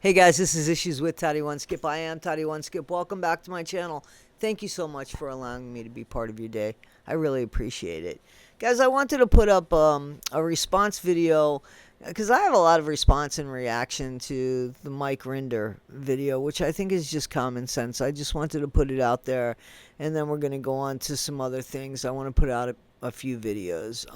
Hey guys, this is Issues with Toddy One Skip. I am Toddy One Skip. Welcome back to my channel. Thank you so much for allowing me to be part of your day. I really appreciate it. Guys, I wanted to put up a response video because I have a lot of response and reaction to the Mike Rinder video, which I think is just common sense. I just wanted to put it out there, and then we're going to go on to some other things. I want to put out a few videos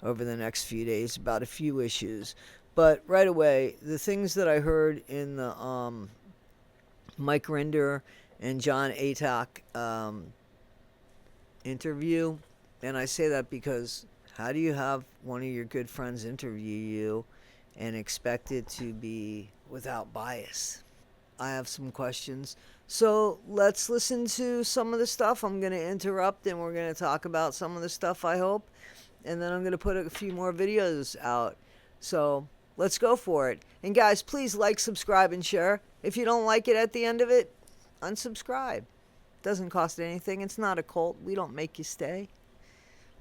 over the next few days about a few issues. But right away, the things that I heard in the Mike Rinder and John Atak interview, and I say that because how do you have one of your good friends interview you and expect it to be without bias? I have some questions. So let's listen to some of the stuff. I'm going to interrupt and we're going to talk about some of the stuff, I hope. And then I'm going to put a few more videos out. So let's go for it. And guys, please like, subscribe, and share. If you don't like it at the end of it, unsubscribe. Doesn't cost anything. It's not a cult. We don't make you stay.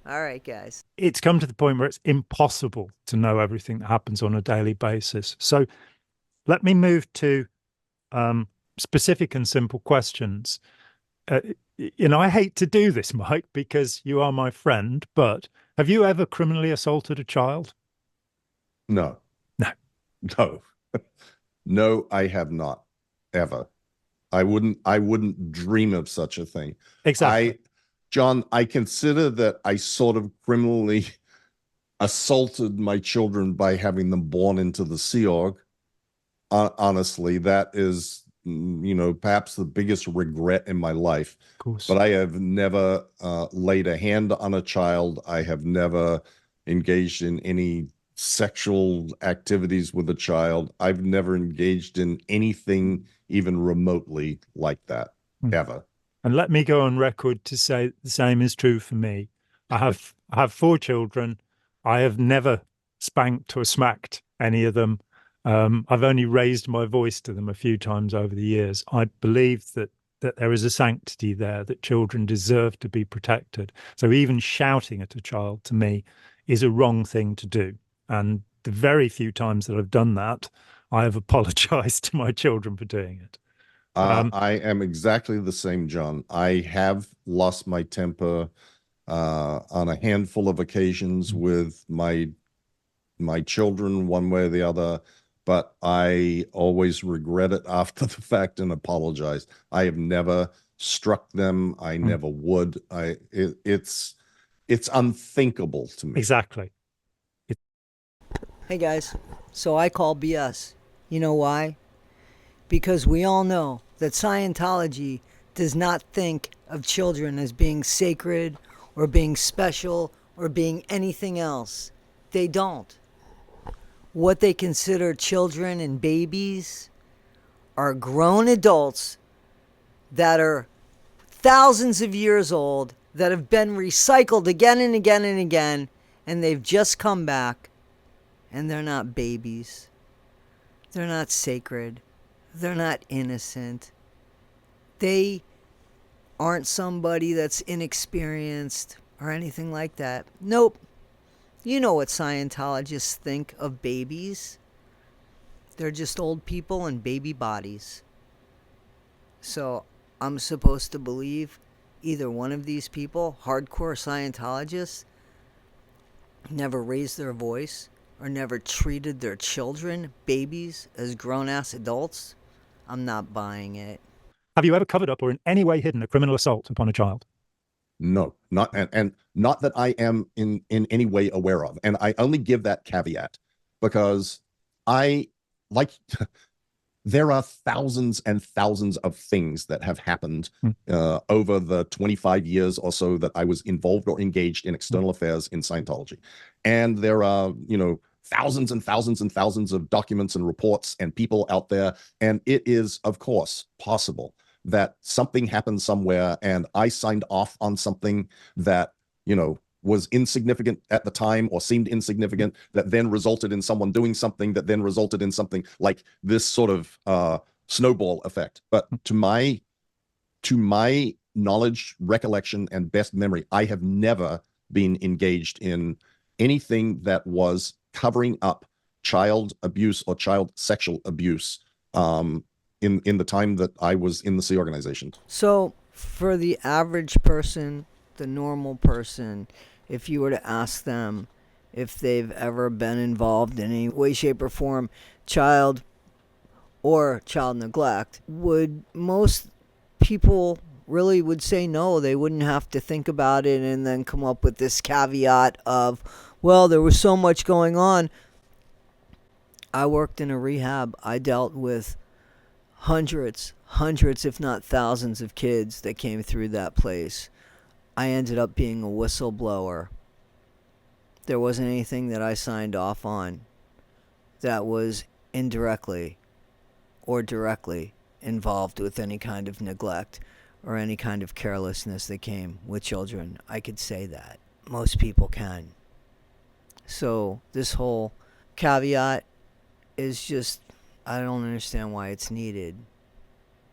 All right, guys. It's come to the point where it's impossible to know everything that happens on a daily basis. So let me move to specific and simple questions. I hate to do this, Mike, because you are my friend, but have you ever criminally assaulted a child? No, No. no, no, I have not ever. I wouldn't dream of such a thing. Exactly. John, I consider that I sort of criminally assaulted my children by having them born into the Sea Org. Honestly, that is, perhaps the biggest regret in my life. Of course. But I have never laid a hand on a child. I have never engaged in any sexual activities with a child. I've never engaged in anything even remotely like that, ever. And let me go on record to say the same is true for me. I have four children. I have never spanked or smacked any of them. I've only raised my voice to them a few times over the years. I believe that there is a sanctity there, that children deserve to be protected. So even shouting at a child, to me, is a wrong thing to do. And the very few times that I've done that, I have apologized to my children for doing it. I am exactly the same, John. I have lost my temper on a handful of occasions with my children, one way or the other, but I always regret it after the fact and apologize. I have never struck them. I never would. It's unthinkable to me. Exactly. Hey guys, so I call BS. You know why? Because we all know that Scientology does not think of children as being sacred or being special or being anything else. They don't. What they consider children and babies are grown adults that are thousands of years old, that have been recycled again and again and again, and they've just come back, and they're not babies. They're not sacred. They're not innocent. They aren't somebody that's inexperienced or anything like that. Nope. You know what Scientologists think of babies. They're just old people in baby bodies. So I'm supposed to believe either one of these people, hardcore Scientologists, never raised their voice or never treated their children, babies, as grown-ass adults? I'm not buying it. Have you ever covered up or in any way hidden a criminal assault upon a child? No, not and not that I am in any way aware of. And I only give that caveat because I like there are thousands and thousands of things that have happened over the 25 years or so that I was involved or engaged in external affairs in Scientology. And there are, thousands and thousands and thousands of documents and reports and people out there. And it is, of course, possible that something happened somewhere and I signed off on something that, was insignificant at the time or seemed insignificant, that then resulted in someone doing something that then resulted in something like this sort of snowball effect. But to my knowledge, recollection, and best memory, I have never been engaged in anything that was covering up child abuse or child sexual abuse in the time that I was in the Sea Organization. So, for the average person, the normal person, if you were to ask them if they've ever been involved in any way, shape, or form, child or child neglect, would most people really would say no? They wouldn't have to think about it and then come up with this caveat of, well, there was so much going on. I worked in a rehab. I dealt with hundreds, if not thousands of kids that came through that place. I ended up being a whistleblower. There wasn't anything that I signed off on that was indirectly or directly involved with any kind of neglect or any kind of carelessness that came with children. I could say that. Most people can. So this whole caveat is just, I don't understand why it's needed,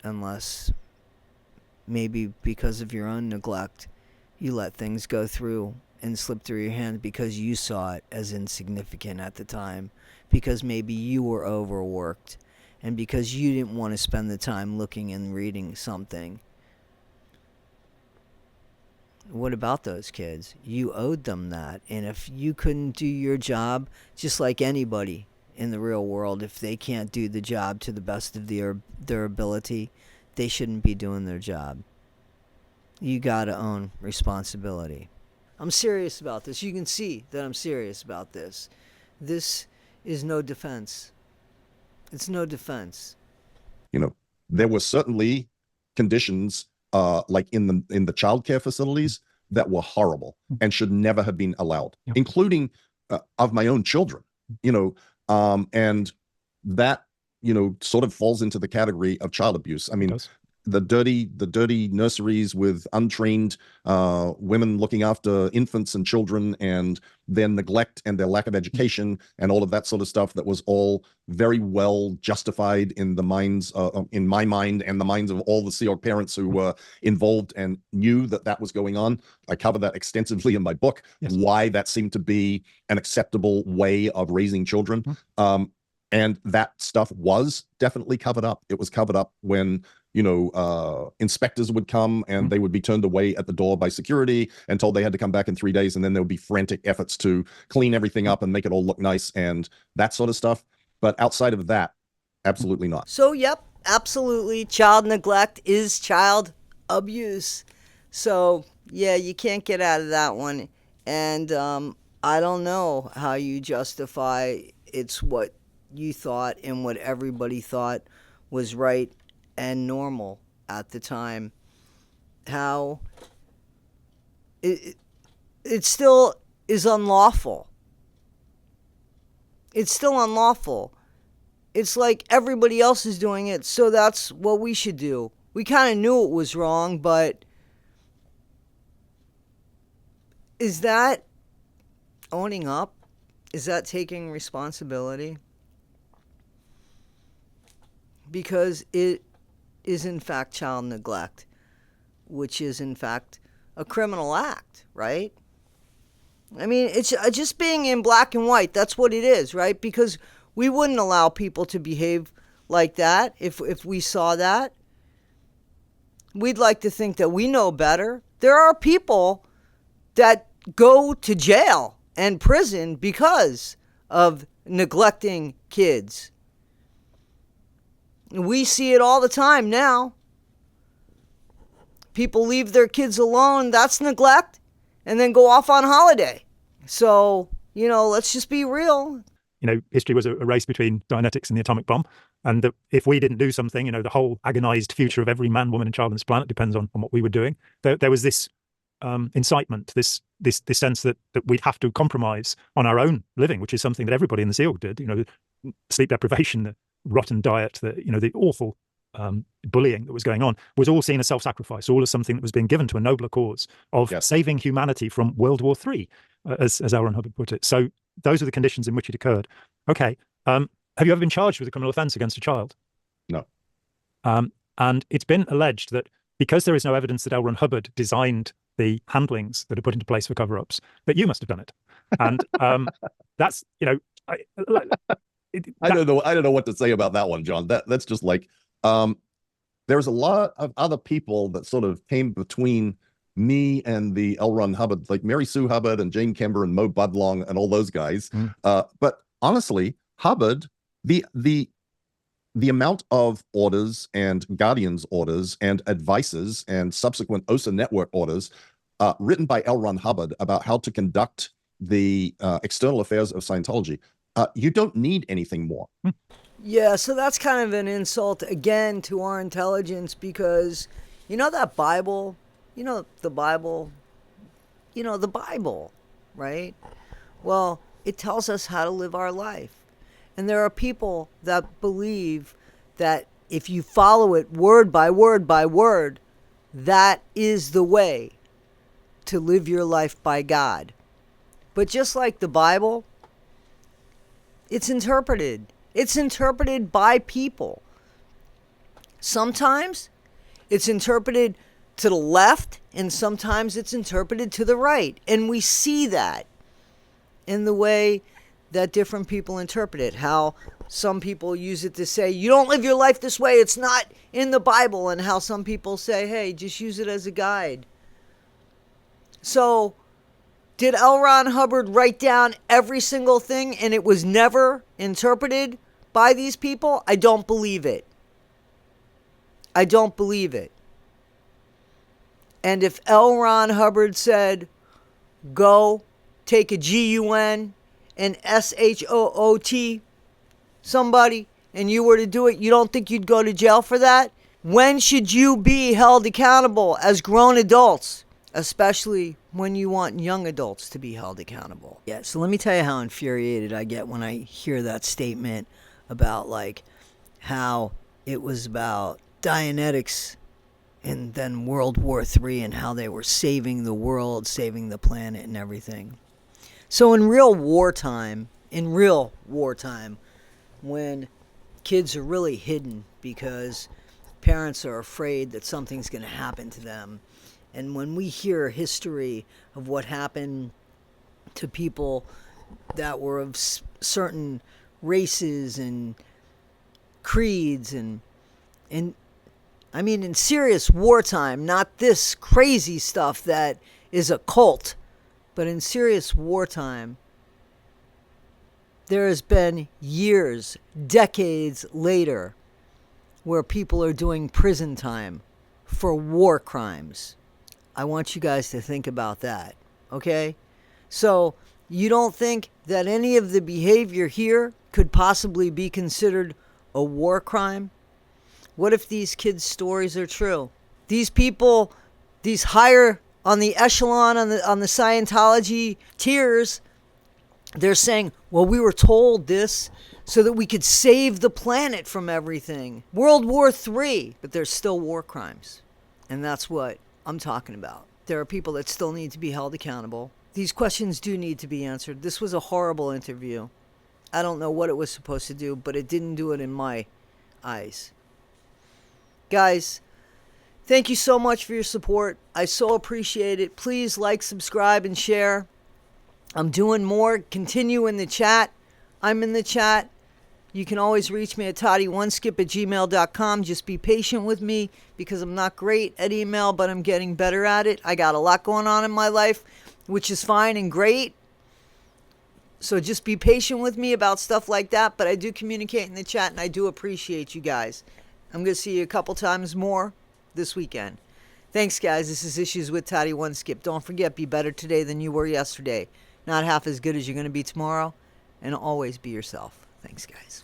unless maybe because of your own neglect, you let things go through and slip through your hands because you saw it as insignificant at the time, because maybe you were overworked, and because you didn't want to spend the time looking and reading something. What about those kids? You owed them that. And if you couldn't do your job, just like anybody in the real world, if they can't do the job to the best of their ability, they shouldn't be doing their job. You gotta own responsibility. I'm serious about this. You can see that I'm serious about this. This is no defense. It's no defense. You know, there were certainly conditions like in the childcare facilities that were horrible and should never have been allowed, including of my own children. You know, and that, you know, sort of falls into the category of child abuse. I mean, the dirty nurseries with untrained women looking after infants and children, and their neglect and their lack of education and all of that sort of stuff that was all very well justified in the minds, in my mind and the minds of all the Sea Org parents who were involved and knew that that was going on. I cover that extensively in my book, why that seemed to be an acceptable way of raising children. And that stuff was definitely covered up. It was covered up when, you know, inspectors would come and they would be turned away at the door by security and told they had to come back in 3 days. And then there would be frantic efforts to clean everything up and make it all look nice and that sort of stuff. But outside of that, absolutely not. So, yep, absolutely. Child neglect is child abuse. So, yeah, you can't get out of that one. And I don't know how you justify it's what you thought and what everybody thought was right and normal at the time. How it still is unlawful. It's still unlawful. It's like everybody else is doing it, so that's what we should do. We kind of knew it was wrong, but is that owning up? Is that taking responsibility? Because it is in fact child neglect, which is in fact a criminal act, right? I mean, it's just being in black and white. That's what it is, right? Because we wouldn't allow people to behave like that if we saw that. We'd like to think that we know better. There are people that go to jail and prison because of neglecting kids. We see it all the time now. People leave their kids alone, that's neglect, and then go off on holiday. So, you know, let's just be real. You know, history was a race between Dianetics and the atomic bomb. And that if we didn't do something, you know, the whole agonized future of every man, woman, and child on this planet depends on what we were doing. There was this incitement, this sense that we'd have to compromise on our own living, which is something that everybody in the Sea Org did. You know, sleep deprivation, the rotten diet, the awful bullying that was going on was all seen as self-sacrifice, all as something that was being given to a nobler cause of saving humanity from World War III, as L. Ron Hubbard put it. So those are the conditions in which it occurred. Okay. Have you ever been charged with a criminal offense against a child? No. And it's been alleged that because there is no evidence that L. Ron Hubbard designed the handlings that are put into place for cover-ups, that you must have done it. And that's, you know, I, like, I don't know. I don't know what to say about that one, John. That's just like there's a lot of other people that sort of came between me and the L. Ron Hubbard, like Mary Sue Hubbard and Jane Kember and Mo Budlong and all those guys. But honestly, Hubbard, the amount of orders and guardians orders and advices and subsequent OSA network orders written by L. Ron Hubbard about how to conduct the external affairs of Scientology, you don't need anything more. Yeah, so that's kind of an insult again to our intelligence because that Bible, the Bible, the Bible, right? Well, it tells us how to live our life. And there are people that believe that if you follow it word by word by word, that is the way to live your life by God. But just like the Bible, it's interpreted. It's interpreted by people. Sometimes it's interpreted to the left, and sometimes it's interpreted to the right. And we see that in the way that different people interpret it. How some people use it to say, you don't live your life this way, it's not in the Bible. And how some people say, hey, just use it as a guide. So, did L. Ron Hubbard write down every single thing and it was never interpreted by these people? I don't believe it. I don't believe it. And if L. Ron Hubbard said, go take a GUN and SHOOT somebody and you were to do it, you don't think you'd go to jail for that? When should you be held accountable as grown adults? Especially when you want young adults to be held accountable. Yeah, so let me tell you how infuriated I get when I hear that statement about like how it was about Dianetics and then World War III and how they were saving the world, saving the planet and everything. So in real wartime, when kids are really hidden because parents are afraid that something's going to happen to them, and when we hear history of what happened to people that were of certain races and creeds and I mean in serious wartime, not this crazy stuff that is a cult, but in serious wartime, there has been years, decades later, where people are doing prison time for war crimes. I want you guys to think about that, okay? So, you don't think that any of the behavior here could possibly be considered a war crime? What if these kids' stories are true? These people, these higher on the echelon, on the Scientology tiers, they're saying, well, we were told this so that we could save the planet from everything. World War III, but there's still war crimes. And that's what I'm talking about. There are people that still need to be held accountable. These questions do need to be answered. This was a horrible interview. I don't know what it was supposed to do, but it didn't do it in my eyes. Guys, thank you so much for your support. I so appreciate it. Please like, subscribe, and share. I'm doing more. Continue in the chat. I'm in the chat. You can always reach me at toddyonesskip@gmail.com. Just be patient with me because I'm not great at email, but I'm getting better at it. I got a lot going on in my life, which is fine and great. So just be patient with me about stuff like that. But I do communicate in the chat, and I do appreciate you guys. I'm going to see you a couple times more this weekend. Thanks, guys. This is Issues with Toddy One Skip. Don't forget, be better today than you were yesterday. Not half as good as you're going to be tomorrow. And always be yourself. Thanks, guys.